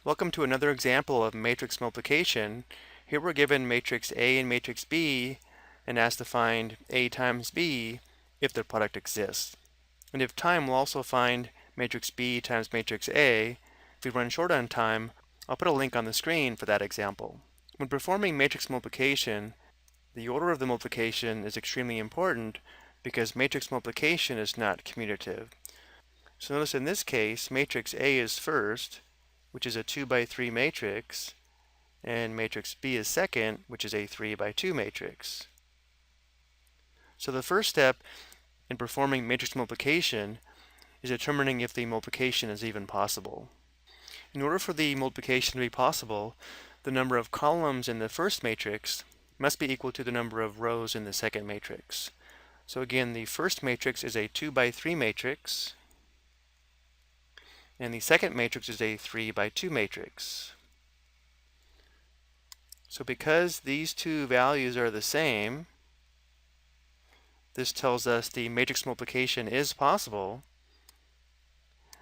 Welcome to another example of matrix multiplication. Here we're given matrix A and matrix B and asked to find A times B if their product exists. And if time, we'll also find matrix B times matrix A. If we run short on time, I'll put a link on the screen for that example. When performing matrix multiplication, the order of the multiplication is extremely important because matrix multiplication is not commutative. So notice in this case, matrix A is first, which is a 2 by 3 matrix, and matrix B is second, which is a 3 by 2 matrix. So the first step in performing matrix multiplication is determining if the multiplication is even possible. In order for the multiplication to be possible, the number of columns in the first matrix must be equal to the number of rows in the second matrix. So again, the first matrix is a 2 by 3 matrix, and the second matrix is a 3 by 2 matrix. So because these two values are the same, this tells us the matrix multiplication is possible,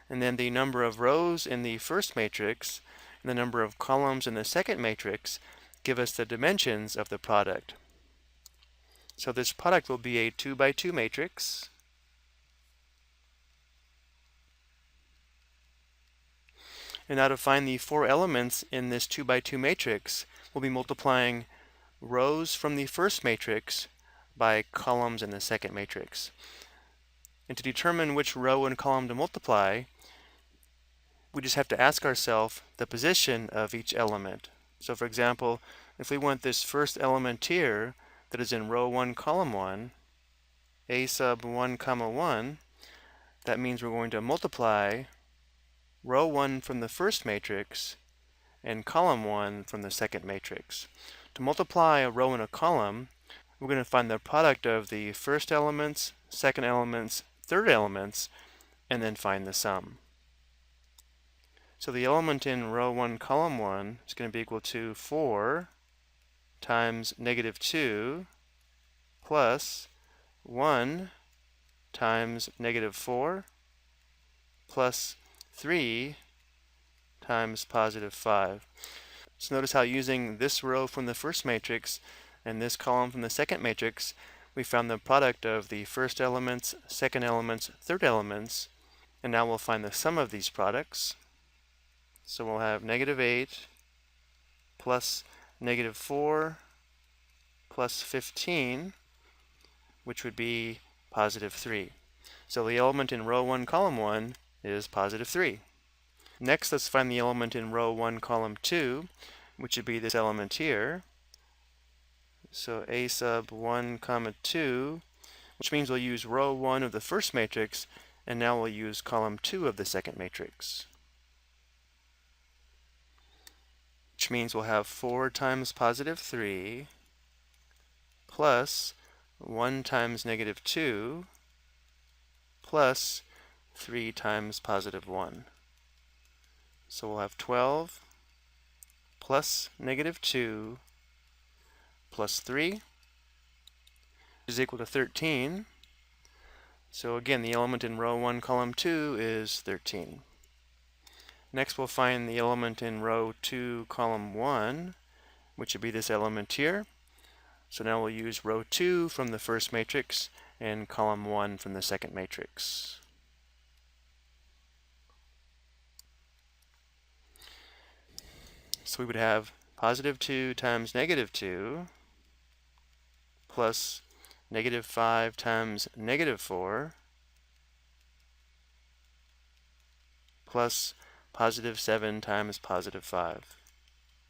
and then the number of rows in the first matrix and the number of columns in the second matrix give us the dimensions of the product. So this product will be a 2 by 2 matrix, and now to find the four elements in this 2 by 2 matrix, we'll be multiplying rows from the first matrix by columns in the second matrix. And to determine which row and column to multiply, we just have to ask ourselves the position of each element. So for example, if we want this first element here that is in row 1, column 1, a sub 1 comma 1, that means we're going to multiply row 1 from the first matrix and column 1 from the second matrix. To multiply a row and a column, we're going to find the product of the first elements, second elements, third elements, and then find the sum. So the element in row 1, column 1 is going to be equal to 4 times negative 2 plus 1 times negative 4 plus 3 times positive 5. So notice how using this row from the first matrix and this column from the second matrix, we found the product of the first elements, second elements, third elements, and now we'll find the sum of these products. So we'll have negative 8 plus negative 4 plus 15, which would be positive 3. So the element in row 1, column 1 is positive 3. Next, let's find the element in row 1, column 2, which would be this element here. So a sub 1 comma 2, which means we'll use row 1 of the first matrix, and now we'll use column 2 of the second matrix. Which means we'll have 4 times positive 3 plus 1 times negative 2 plus 3 times positive 1. So we'll have 12 plus negative 2 plus 3 is equal to 13. So again, the element in row 1, column 2 is 13. Next, we'll find the element in row 2, column 1, which would be this element here. So now we'll use row 2 from the first matrix and column 1 from the second matrix. So we would have positive 2 times negative 2 plus negative 5 times negative 4 plus positive 7 times positive 5,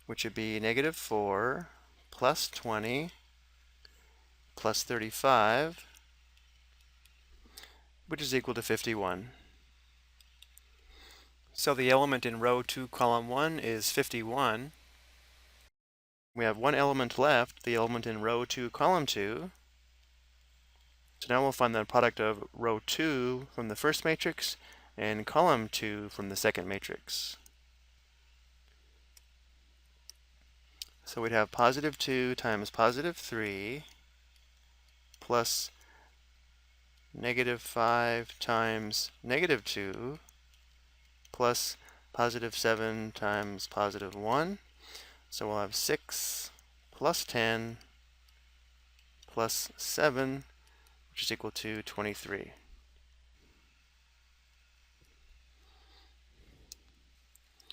which would be negative 4 plus 20 plus 35, which is equal to 51. So the element in row 2, column 1 is 51. We have one element left, the element in row 2, column 2. So now we'll find the product of row 2 from the first matrix and column 2 from the second matrix. So we'd have positive 2 times positive 3 plus negative 5 times negative 2 plus positive 7 times positive 1. So we'll have 6 plus 10 plus 7, which is equal to 23.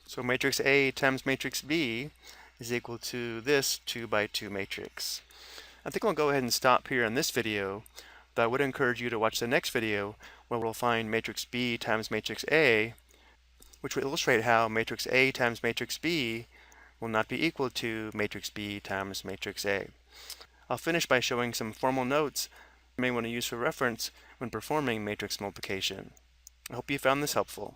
So matrix A times matrix B is equal to this 2 by 2 matrix. I think I'll go ahead and stop here in this video, but I would encourage you to watch the next video where we'll find matrix B times matrix A, which will illustrate how matrix A times matrix B will not be equal to matrix B times matrix A. I'll finish by showing some formal notes you may want to use for reference when performing matrix multiplication. I hope you found this helpful.